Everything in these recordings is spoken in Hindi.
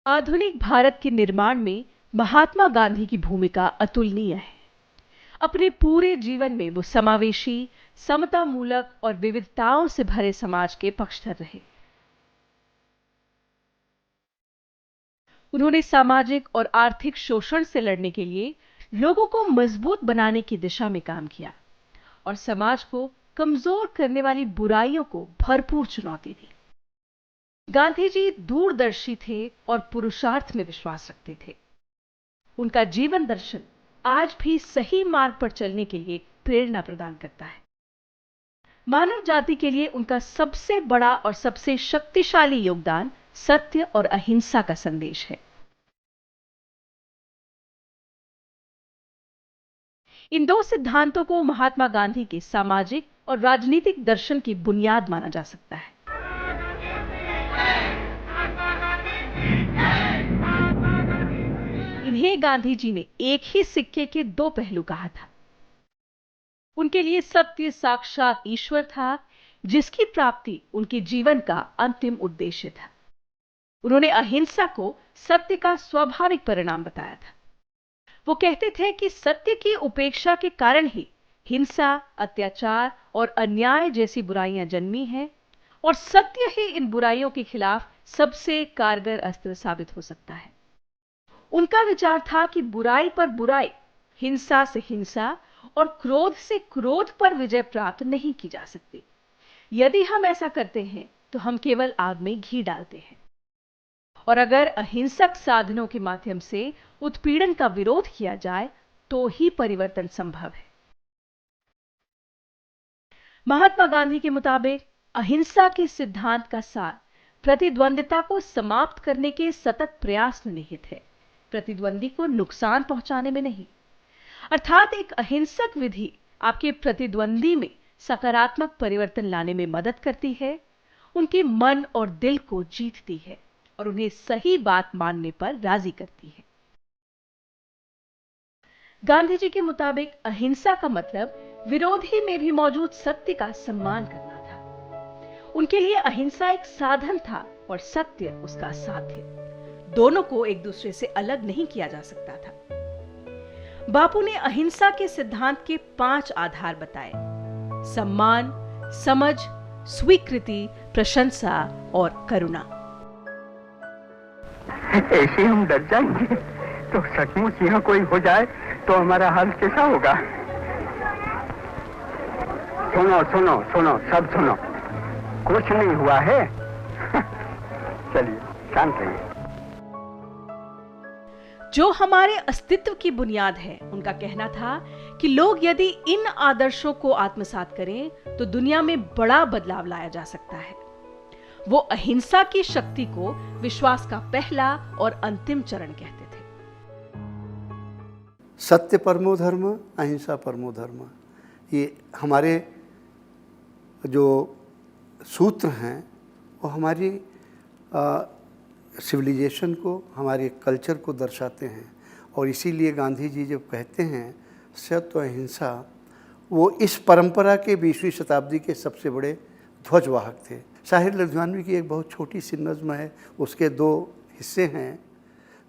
आधुनिक भारत के निर्माण में महात्मा गांधी की भूमिका अतुलनीय है। अपने पूरे जीवन में वो समावेशी, समतामूलक और विविधताओं से भरे समाज के पक्षधर रहे। उन्होंने सामाजिक और आर्थिक शोषण से लड़ने के लिए लोगों को मजबूत बनाने की दिशा में काम किया और समाज को कमजोर करने वाली बुराइयों को भरपूर चुनौती दी। गांधी जी दूरदर्शी थे और पुरुषार्थ में विश्वास रखते थे। उनका जीवन दर्शन आज भी सही मार्ग पर चलने के लिए प्रेरणा प्रदान करता है। मानव जाति के लिए उनका सबसे बड़ा और सबसे शक्तिशाली योगदान सत्य और अहिंसा का संदेश है। इन दो सिद्धांतों को महात्मा गांधी के सामाजिक और राजनीतिक दर्शन की बुनियाद माना जा सकता है। इन्हें गांधी जी ने एक ही सिक्के के दो पहलू कहा था। उनके लिए सत्य साक्षात ईश्वर था, जिसकी प्राप्ति उनके जीवन का अंतिम उद्देश्य था। उन्होंने अहिंसा को सत्य का स्वाभाविक परिणाम बताया था। वो कहते थे कि सत्य की उपेक्षा के कारण ही हिंसा, अत्याचार और अन्याय जैसी बुराइयां जन्मी हैं और सत्य ही इन बुराइयों के खिलाफ सबसे कारगर अस्त्र साबित हो सकता है। उनका विचार था कि बुराई पर बुराई, हिंसा से हिंसा और क्रोध से क्रोध पर विजय प्राप्त नहीं की जा सकती। यदि हम ऐसा करते हैं तो हम केवल आग में घी डालते हैं। और अगर अहिंसक साधनों के माध्यम से उत्पीड़न का विरोध किया जाए तो ही परिवर्तन संभव है। महात्मा गांधी के मुताबिक अहिंसा के सिद्धांत का सार प्रतिद्वंदिता को समाप्त करने के सतत प्रयास में निहित है, प्रतिद्वंदी को नुकसान पहुंचाने में नहीं। अर्थात एक अहिंसक विधि आपके प्रतिद्वंदी में सकारात्मक परिवर्तन लाने में मदद करती है, उनके मन और दिल को जीतती है और उन्हें सही बात मानने पर राजी करती है। गांधी जी के मुताबिक अहिंसा का मतलब विरोधी में भी मौजूद सत्य का सम्मान करना था। उनके लिए अहिंसा एक साधन था और सत्य उसका साध्य। दोनों को एक दूसरे से अलग नहीं किया जा सकता था। बापू ने अहिंसा के सिद्धांत के 5 आधार बताए: सम्मान, समझ, स्वीकृति, प्रशंसा और करुणा। ऐसे हम डर जाएंगे तो सचमुच यहाँ कोई हो जाए तो हमारा हाल कैसा होगा? सुनो सुनो सुनो, सब सुनो, कुछ नहीं हुआ है। चलिए शांत रहिए। जो हमारे अस्तित्व की बुनियाद है, उनका कहना था कि लोग यदि इन आदर्शों को आत्मसात करें तो दुनिया में बड़ा बदलाव लाया जा सकता है। वो अहिंसा की शक्ति को विश्वास का पहला और अंतिम चरण कहते थे। सत्य परमो धर्म, अहिंसा परमो धर्म, ये हमारे जो सूत्र हैं वो हमारी सिविलाइजेशन को, हमारे कल्चर को दर्शाते हैं। और इसीलिए गांधी जी जब कहते हैं सत्य और अहिंसा, वो इस परंपरा के 20वीं शताब्दी के सबसे बड़े ध्वजवाहक थे। शाहिर लुधियानवी की एक बहुत छोटी सी नज़्म है, उसके 2 हिस्से हैं।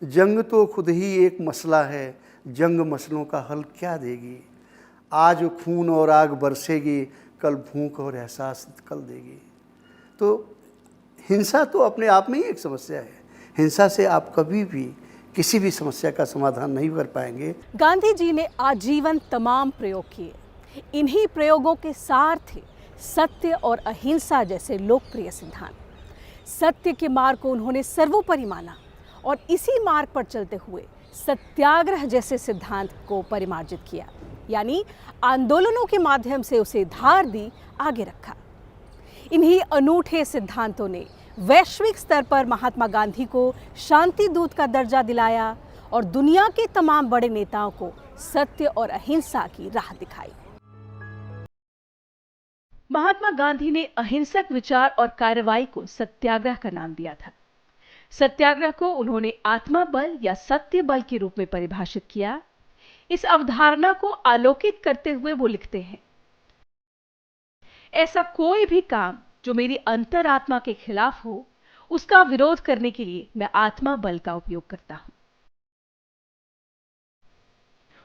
जंग तो खुद ही एक मसला है, जंग मसलों का हल क्या देगी। आज खून और आग बरसेगी, कल भूख और एहसास कल देगी। तो हिंसा तो अपने आप में ही एक समस्या है। हिंसा से आप कभी भी किसी भी समस्या का समाधान नहीं कर पाएंगे। गांधी जी ने आजीवन तमाम प्रयोग किए। इन्हीं प्रयोगों के सार थे सत्य और अहिंसा जैसे लोकप्रिय सिद्धांत। सत्य के मार्ग को उन्होंने सर्वोपरि माना और इसी मार्ग पर चलते हुए सत्याग्रह जैसे सिद्धांत को परिमार्जित किया, यानी आंदोलनों के माध्यम से उसे धार दी, आगे रखा। इन्हीं अनूठे सिद्धांतों ने वैश्विक स्तर पर महात्मा गांधी को शांति दूत का दर्जा दिलाया और दुनिया के तमाम बड़े नेताओं को सत्य और अहिंसा की राह दिखाई। महात्मा गांधी ने अहिंसक विचार और कार्रवाई को सत्याग्रह का नाम दिया था। सत्याग्रह को उन्होंने आत्मा बल या सत्य बल के रूप में परिभाषित किया। इस अवधारणा को आलोकित करते हुए वो लिखते हैं, ऐसा कोई भी काम जो मेरी अंतरात्मा के खिलाफ हो, उसका विरोध करने के लिए मैं आत्मा बल का उपयोग करता हूं।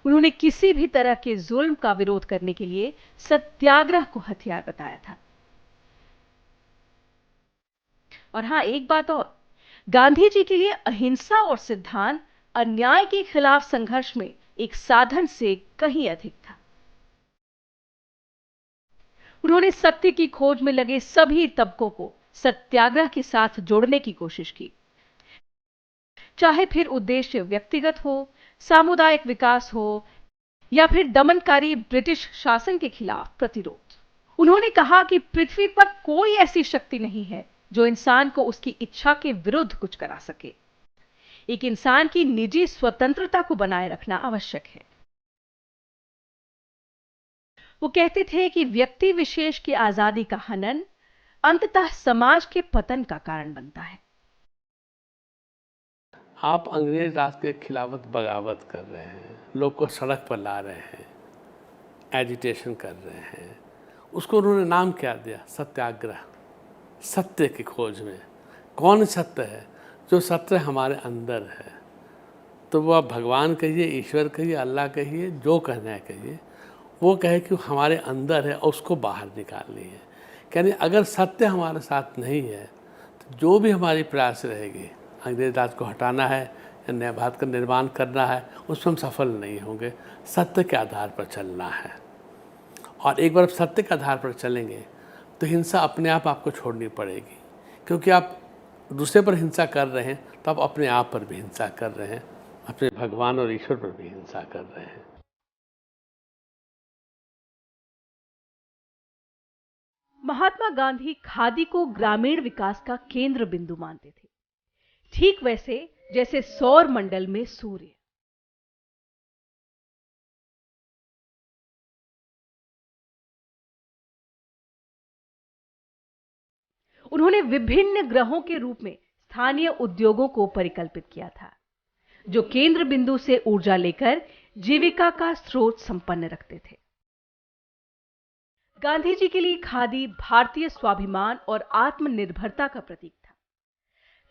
उन्होंने किसी भी तरह के जुल्म का विरोध करने के लिए सत्याग्रह को हथियार बताया था। और हां, एक बात और, गांधी जी के लिए अहिंसा और सिद्धांत अन्याय के खिलाफ संघर्ष में एक साधन से कहीं अधिक था। उन्होंने सत्य की खोज में लगे सभी तबकों को सत्याग्रह के साथ जोड़ने की कोशिश की, चाहे फिर उद्देश्य व्यक्तिगत हो, सामुदायिक विकास हो या फिर दमनकारी ब्रिटिश शासन के खिलाफ प्रतिरोध। उन्होंने कहा कि पृथ्वी पर कोई ऐसी शक्ति नहीं है जो इंसान को उसकी इच्छा के विरुद्ध कुछ करा सके। एक इंसान की निजी स्वतंत्रता को बनाए रखना आवश्यक है। वो कहते थे कि व्यक्ति विशेष की आजादी का हनन अंततः समाज के पतन का कारण बनता है। आप अंग्रेज राज के खिलाफ बगावत कर रहे हैं, लोग को सड़क पर ला रहे हैं, एजिटेशन कर रहे हैं। उसको उन्होंने नाम क्या दिया? सत्याग्रह। सत्य की खोज में। कौन सत्य है? जो सत्य हमारे अंदर है। तो वो आप भगवान कहिए, ईश्वर कहिए, अल्लाह कहिए, जो कहना है कहिए, वो कहे कि हमारे अंदर है और उसको बाहर निकालनी है। यानी अगर सत्य हमारे साथ नहीं है तो जो भी हमारी प्रयास रहेगी, अंग्रेज राज को हटाना है या नया भारत का निर्माण करना है, उसमें हम सफल नहीं होंगे। सत्य के आधार पर चलना है। और एक बार सत्य के आधार पर चलेंगे तो हिंसा अपने आप आपको छोड़नी पड़ेगी, क्योंकि आप दूसरे पर हिंसा कर रहे हैं तो आप अपने आप पर भी हिंसा कर रहे हैं, अपने भगवान और ईश्वर पर भी हिंसा कर रहे हैं। महात्मा गांधी खादी को ग्रामीण विकास का केंद्र बिंदु मानते थे, ठीक वैसे जैसे सौर मंडल में सूर्य। उन्होंने विभिन्न ग्रहों के रूप में स्थानीय उद्योगों को परिकल्पित किया था, जो केंद्र बिंदु से ऊर्जा लेकर जीविका का स्रोत संपन्न रखते थे। गांधी जी के लिए खादी भारतीय स्वाभिमान और आत्मनिर्भरता का प्रतीक था।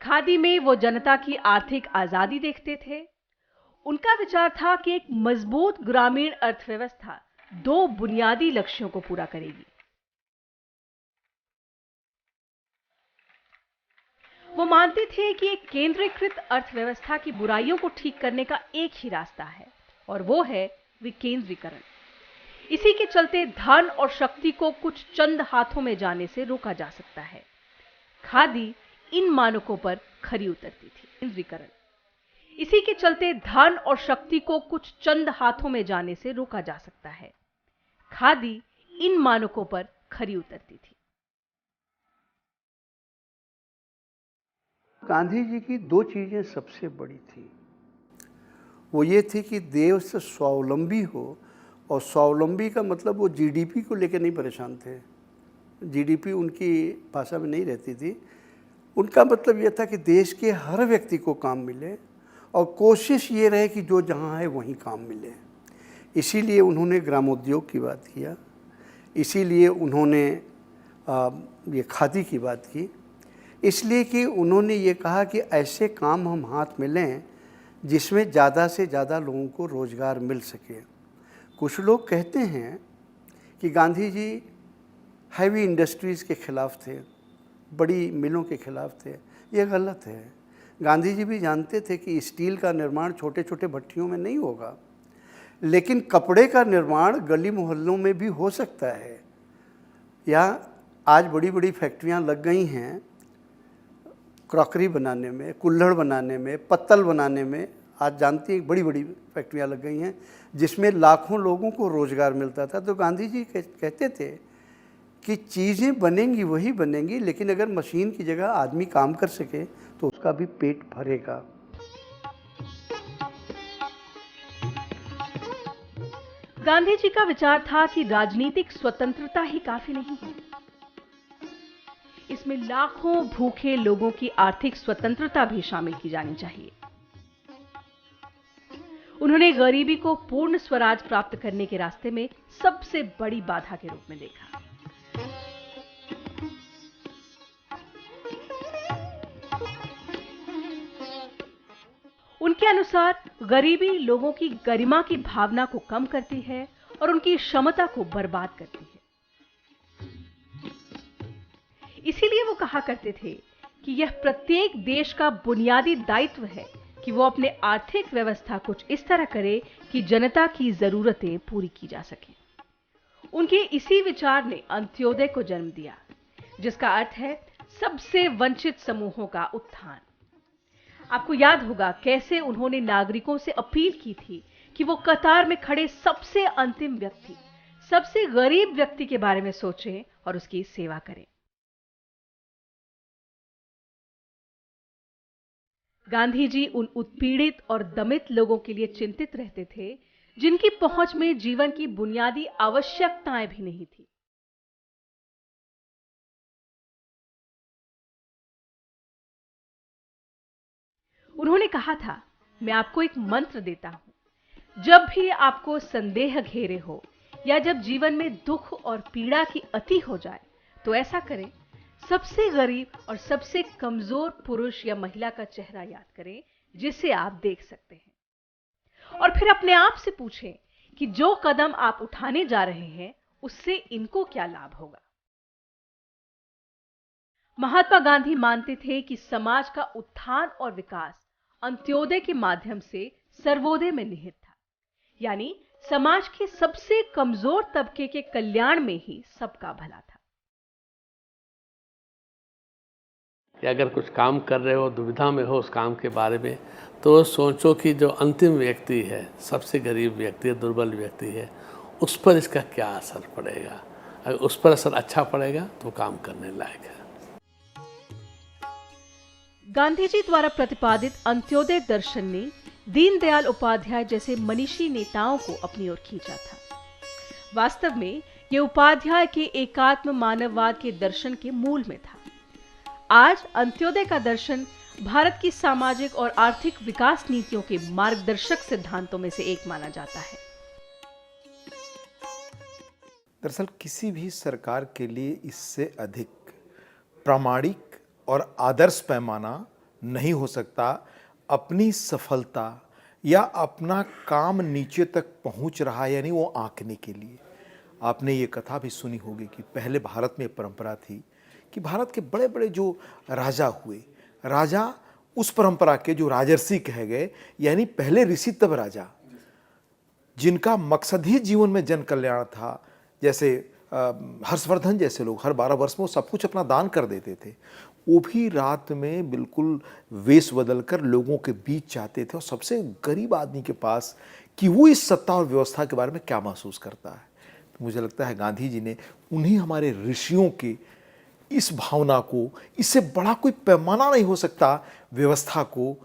खादी में वो जनता की आर्थिक आजादी देखते थे। उनका विचार था कि एक मजबूत ग्रामीण अर्थव्यवस्था दो बुनियादी लक्ष्यों को पूरा करेगी। वो मानते थे कि एक केंद्रीकृत अर्थव्यवस्था की बुराइयों को ठीक करने का एक ही रास्ता है, और वो है विकेंद्रीकरण। इसी के चलते धन और शक्ति को कुछ चंद हाथों में जाने से रोका जा सकता है। खादी इन मानकों पर खरी उतरती थी। केंद्रीकरण। इसी के चलते धन और शक्ति को कुछ चंद हाथों में जाने से रोका जा सकता है। खादी इन मानकों पर खरी उतरती थी। गांधी जी की दो चीज़ें सबसे बड़ी थी। वो ये थी कि देश स्वावलंबी हो, और स्वावलंबी का मतलब वो जीडीपी को लेकर नहीं परेशान थे। जीडीपी उनकी भाषा में नहीं रहती थी। उनका मतलब ये था कि देश के हर व्यक्ति को काम मिले और कोशिश ये रहे कि जो जहाँ है वहीं काम मिले। इसीलिए उन्होंने ग्रामोद्योग की बात किया, इसीलिए उन्होंने ये खादी की बात की, इसलिए कि उन्होंने ये कहा कि ऐसे काम हम हाथ में लें जिसमें ज़्यादा से ज़्यादा लोगों को रोज़गार मिल सके। कुछ लोग कहते हैं कि गांधी जी हैवी इंडस्ट्रीज़ के ख़िलाफ़ थे, बड़ी मिलों के ख़िलाफ़ थे। ये गलत है। गांधी जी भी जानते थे कि स्टील का निर्माण छोटे छोटे भट्टियों में नहीं होगा, लेकिन कपड़े का निर्माण गली मोहल्लों में भी हो सकता है। या आज बड़ी बड़ी फैक्ट्रियां लग गई हैं क्रॉकरी बनाने में, कुल्हड़ बनाने में, पत्तल बनाने में। आज जानती हैं बड़ी बड़ी फैक्ट्रियां लग गई हैं जिसमें लाखों लोगों को रोज़गार मिलता था। तो गांधी जी कहते थे कि चीज़ें बनेंगी वही बनेंगी, लेकिन अगर मशीन की जगह आदमी काम कर सके तो उसका भी पेट भरेगा। गांधी जी का विचार था कि राजनीतिक स्वतंत्रता ही काफी नहीं है, इसमें लाखों भूखे लोगों की आर्थिक स्वतंत्रता भी शामिल की जानी चाहिए। उन्होंने गरीबी को पूर्ण स्वराज प्राप्त करने के रास्ते में सबसे बड़ी बाधा के रूप में देखा। उनके अनुसार गरीबी लोगों की गरिमा की भावना को कम करती है और उनकी क्षमता को बर्बाद करती है। इसीलिए वो कहा करते थे कि यह प्रत्येक देश का बुनियादी दायित्व है कि वो अपने आर्थिक व्यवस्था कुछ इस तरह करे कि जनता की जरूरतें पूरी की जा सके। उनके इसी विचार ने अंत्योदय को जन्म दिया, जिसका अर्थ है सबसे वंचित समूहों का उत्थान। आपको याद होगा कैसे उन्होंने नागरिकों से अपील की थी कि वो कतार में खड़े सबसे अंतिम व्यक्ति, सबसे गरीब व्यक्ति के बारे में सोचें और उसकी सेवा करें। गांधी जी उन उत्पीड़ित और दमित लोगों के लिए चिंतित रहते थे जिनकी पहुंच में जीवन की बुनियादी आवश्यकताएं भी नहीं थी। उन्होंने कहा था, मैं आपको एक मंत्र देता हूं, जब भी आपको संदेह घेरे हो या जब जीवन में दुख और पीड़ा की अति हो जाए तो ऐसा करें, सबसे गरीब और सबसे कमजोर पुरुष या महिला का चेहरा याद करें जिसे आप देख सकते हैं, और फिर अपने आप से पूछें कि जो कदम आप उठाने जा रहे हैं उससे इनको क्या लाभ होगा। महात्मा गांधी मानते थे कि समाज का उत्थान और विकास अंत्योदय के माध्यम से सर्वोदय में निहित था, यानी समाज के सबसे कमजोर तबके के कल्याण में ही सबका भला था। या अगर कुछ काम कर रहे हो, दुविधा में हो उस काम के बारे में, तो सोचो कि जो अंतिम व्यक्ति है, सबसे गरीब व्यक्ति है, दुर्बल व्यक्ति है, उस पर इसका क्या असर पड़ेगा। अगर उस पर असर अच्छा पड़ेगा तो काम करने लायक है। गांधी जी द्वारा प्रतिपादित अंत्योदय दर्शन ने दीनदयाल उपाध्याय जैसे मनीषी नेताओं को अपनी ओर खींचा था। वास्तव में यह उपाध्याय के एकात्म मानववाद के दर्शन के मूल में था। आज अंत्योदय का दर्शन भारत की सामाजिक और आर्थिक विकास नीतियों के मार्गदर्शक सिद्धांतों में से एक माना जाता है। दरअसल किसी भी सरकार के लिए इससे अधिक प्रामाणिक और आदर्श पैमाना नहीं हो सकता अपनी सफलता या अपना काम नीचे तक पहुंच रहा यानी वो आंकने के लिए। आपने ये कथा भी सुनी होगी कि पहले भारत में परंपरा थी कि भारत के बड़े बड़े जो राजा हुए, राजा उस परंपरा के जो राजर्षि कहे गए, यानी पहले ऋषि तब राजा, जिनका मकसद ही जीवन में जन कल्याण था। जैसे हर्षवर्धन जैसे लोग हर 12 वर्ष में वो सब कुछ अपना दान कर देते थे। वो भी रात में बिल्कुल वेश बदलकर लोगों के बीच जाते थे और सबसे गरीब आदमी के पास कि वो इस सत्ता और व्यवस्था के बारे में क्या महसूस करता है। तो मुझे लगता है गांधी जी ने उन्हीं हमारे ऋषियों के इस भावना को, इससे बड़ा कोई पैमाना नहीं हो सकता व्यवस्था को,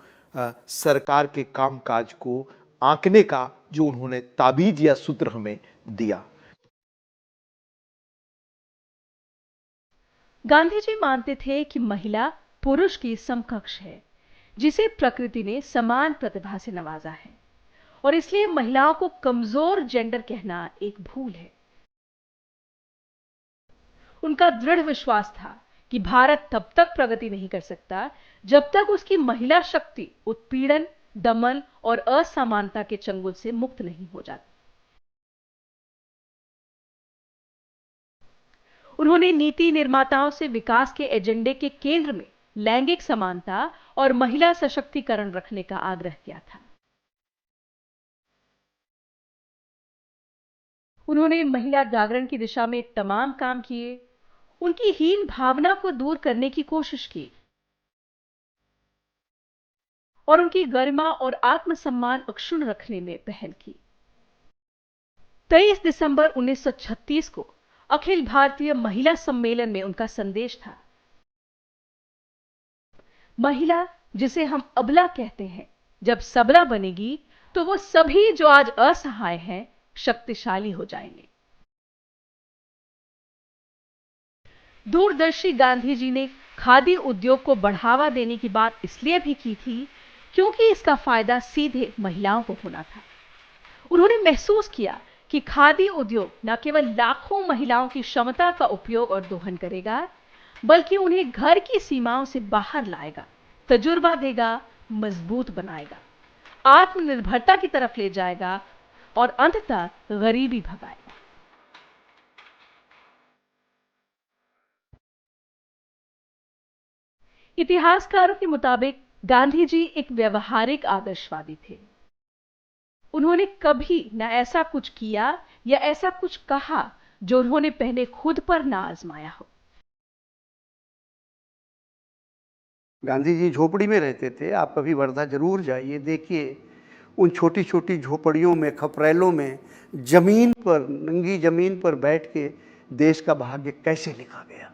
सरकार के कामकाज को आंकने का, जो उन्होंने ताबीज या सूत्र हमें दिया। गांधी जी मानते थे कि महिला पुरुष की समकक्ष है, जिसे प्रकृति ने समान प्रतिभा से नवाजा है, और इसलिए महिलाओं को कमजोर जेंडर कहना एक भूल है। उनका दृढ़ विश्वास था कि भारत तब तक प्रगति नहीं कर सकता जब तक उसकी महिला शक्ति उत्पीड़न, दमन और असमानता के चंगुल से मुक्त नहीं हो जाती। उन्होंने नीति निर्माताओं से विकास के एजेंडे के केंद्र में लैंगिक समानता और महिला सशक्तिकरण रखने का आग्रह किया था। उन्होंने महिला जागरण की दिशा में तमाम काम किए, उनकी हीन भावना को दूर करने की कोशिश की और उनकी गरिमा और आत्मसम्मान अक्षुण्ण रखने में पहल की। 23 दिसंबर 1936 को अखिल भारतीय महिला सम्मेलन में उनका संदेश था, महिला जिसे हम अबला कहते हैं, जब सबला बनेगी तो वो सभी जो आज असहाय हैं शक्तिशाली हो जाएंगे। दूरदर्शी गांधी जी ने खादी उद्योग को बढ़ावा देने की बात इसलिए भी की थी क्योंकि इसका फायदा सीधे महिलाओं को होना था। उन्होंने महसूस किया कि खादी उद्योग न केवल लाखों महिलाओं की क्षमता का उपयोग और दोहन करेगा, बल्कि उन्हें घर की सीमाओं से बाहर लाएगा, तजुर्बा देगा, मजबूत बनाएगा। आत्मनिर्भरता की तरफ ले जाएगा और अंततः गरीबी भगाएगा। इतिहासकारों के मुताबिक गांधी जी एक व्यवहारिक आदर्शवादी थे। उन्होंने कभी न ऐसा कुछ किया या ऐसा कुछ कहा जो उन्होंने पहले खुद पर ना आजमाया हो। गांधी जी झोपड़ी में रहते थे। आप कभी वर्धा जरूर जाइए, देखिए उन छोटी छोटी झोपड़ियों में, खपरेलों में, जमीन पर, नंगी जमीन पर बैठ के देश का भाग्य कैसे लिखा गया।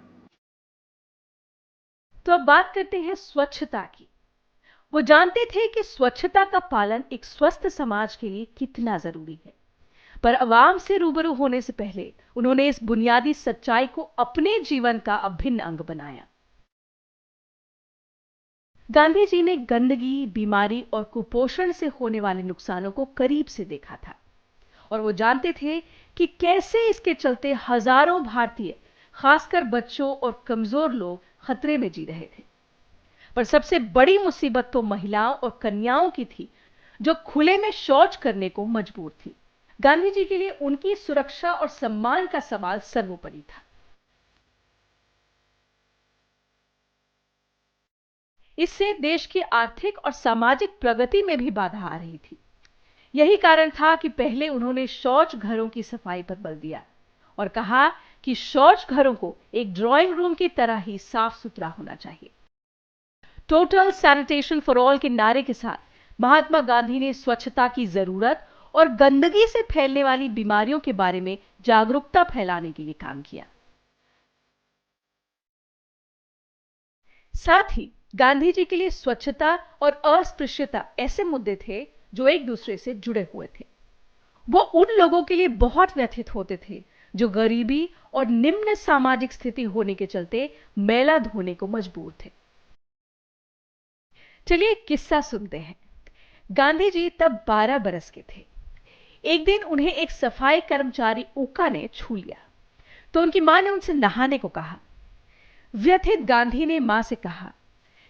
तो अब बात करते हैं स्वच्छता की। वो जानते थे कि स्वच्छता का पालन एक स्वस्थ समाज के लिए कितना जरूरी है, पर अवाम से रूबरू होने से पहले उन्होंने इस बुनियादी सच्चाई को अपने जीवन का अभिन्न अंग बनाया। गांधी जी ने गंदगी, बीमारी और कुपोषण से होने वाले नुकसानों को करीब से देखा था और वो जानते थे कि कैसे इसके चलते हजारों भारतीय, खासकर बच्चों और कमजोर लोग खतरे में जी रहे थे। पर सबसे बड़ी मुसीबत तो महिलाओं और कन्याओं की थी, जो खुले में शौच करने को मजबूर थी। गांधी जी के लिए उनकी सुरक्षा और सम्मान का सवाल सर्वोपरि था। इससे देश की आर्थिक और सामाजिक प्रगति में भी बाधा आ रही थी। यही कारण था कि पहले उन्होंने शौच घरों की सफाई पर बल दिया और कहा कि शौच घरों को एक ड्राइंग रूम की तरह ही साफ सुथरा होना चाहिए। टोटल सैनिटेशन फॉर ऑल के नारे के साथ महात्मा गांधी ने स्वच्छता की जरूरत और गंदगी से फैलने वाली बीमारियों के बारे में जागरूकता फैलाने के लिए काम किया। साथ ही गांधी जी के लिए स्वच्छता और अस्पृश्यता ऐसे मुद्दे थे जो एक दूसरे से जुड़े हुए थे। वो उन लोगों के लिए बहुत व्यथित होते थे जो गरीबी और निम्न सामाजिक स्थिति होने के चलते मैला धोने को मजबूर थे। चलिए एक किस्सा सुनते हैं। गांधी जी तब 12 बरस के थे। एक दिन उन्हें एक सफाई कर्मचारी ऊका ने छू लिया तो उनकी मां ने उनसे नहाने को कहा। व्यथित गांधी ने मां से कहा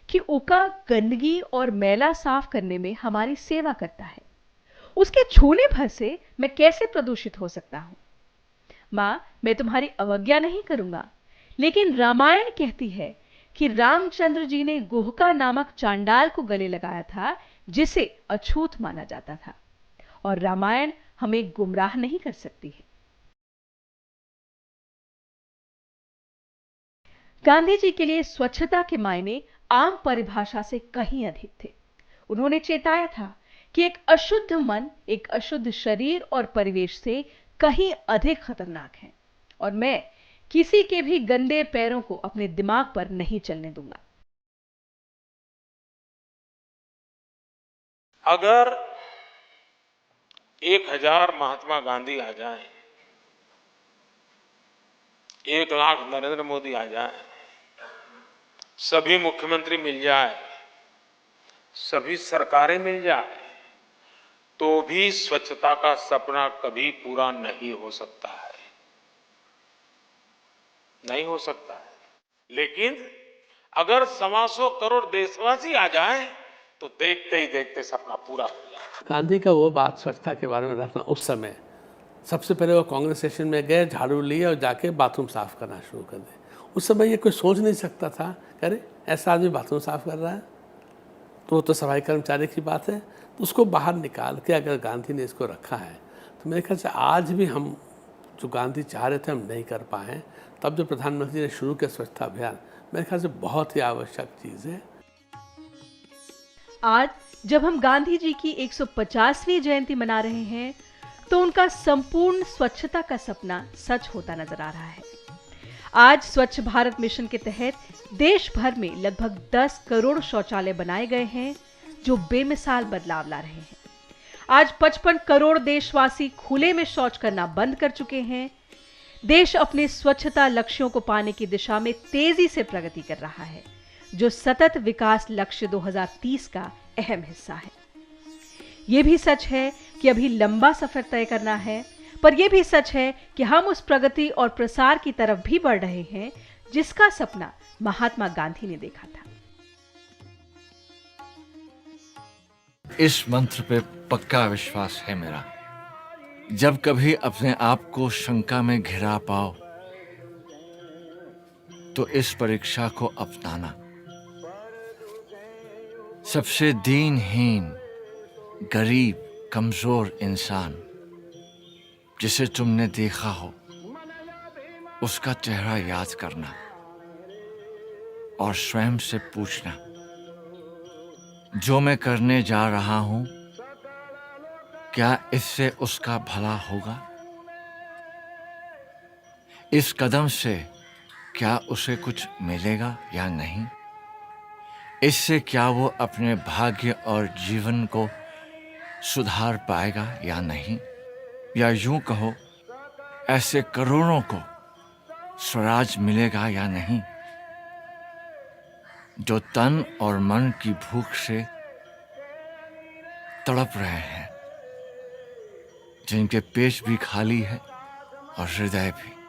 कि ऊका गंदगी और मैला साफ करने में हमारी सेवा करता है, उसके छूने भर से मैं कैसे प्रदूषित हो सकता हूं। मां, मैं तुम्हारी अवज्ञा नहीं करूंगा, लेकिन रामायण कहती है कि रामचंद्र जी ने गुहका नामक चांडाल को गले लगाया था जिसे अछूत माना जाता था, और रामायण हमें गुमराह नहीं कर सकती है। गांधी जी के लिए स्वच्छता के मायने आम परिभाषा से कहीं अधिक थे। उन्होंने चेताया था कि एक अशुद्ध मन एक अशुद्ध शरीर और परिवेश से कहीं अधिक खतरनाक है, और मैं किसी के भी गंदे पैरों को अपने दिमाग पर नहीं चलने दूंगा। अगर 1000 महात्मा गांधी आ जाएं, 1 लाख नरेंद्र मोदी आ जाएं, सभी मुख्यमंत्री मिल जाए, सभी सरकारें मिल जाए, तो भी स्वच्छता का सपना कभी पूरा नहीं हो सकता है, नहीं हो सकता है। लेकिन अगर 125 करोड़ देशवासी आ जाएं, तो देखते ही देखते सपना पूरा हो जाए। गांधी का वो बात स्वच्छता के बारे में रखना, उस समय सबसे पहले वो कांग्रेस स्टेशन में गए, झाड़ू लिए और जाके बाथरूम साफ करना शुरू कर दिए। उस समय ये कोई सोच नहीं सकता था, अरे ऐसा आदमी बाथरूम साफ कर रहा है, तो वो तो सफाई कर्मचारी की बात है। तो उसको बाहर निकाल के अगर गांधी ने इसको रखा है, तो मेरे ख्याल से आज भी हम जो गांधी चाह रहे थे हम नहीं कर पाए। तब जो प्रधानमंत्री ने शुरू किया स्वच्छता अभियान, मेरे ख्याल से बहुत ही आवश्यक चीज़ है। आज जब हम गांधी जी की 150वीं जयंती मना रहे हैं, तो उनका संपूर्ण स्वच्छता का सपना सच होता नजर आ रहा है। आज स्वच्छ भारत मिशन के तहत देश भर में लगभग 10 करोड़ शौचालय बनाए गए हैं, जो बेमिसाल बदलाव ला रहे हैं। आज 55 करोड़ देशवासी खुले में शौच करना बंद कर चुके हैं। देश अपने स्वच्छता लक्ष्यों को पाने की दिशा में तेजी से प्रगति कर रहा है, जो सतत विकास लक्ष्य 2030 का अहम हिस्सा है। यह भी सच है कि अभी लंबा सफर तय करना है, पर यह भी सच है कि हम उस प्रगति और प्रसार की तरफ भी बढ़ रहे हैं जिसका सपना महात्मा गांधी ने देखा था। इस मंत्र पे पक्का विश्वास है मेरा। जब कभी अपने आप को शंका में घिरा पाओ तो इस परीक्षा को अपनाना। सबसे दीनहीन, गरीब, कमजोर इंसान जिसे तुमने देखा हो उसका चेहरा याद करना और स्वयं से पूछना, जो मैं करने जा रहा हूं क्या इससे उसका भला होगा? इस कदम से क्या उसे कुछ मिलेगा या नहीं? इससे क्या वो अपने भाग्य और जीवन को सुधार पाएगा या नहीं? या यूं कहो, ऐसे करोड़ों को स्वराज मिलेगा या नहीं, जो तन और मन की भूख से तड़प रहे हैं, जिनके पेट भी खाली है और हृदय भी।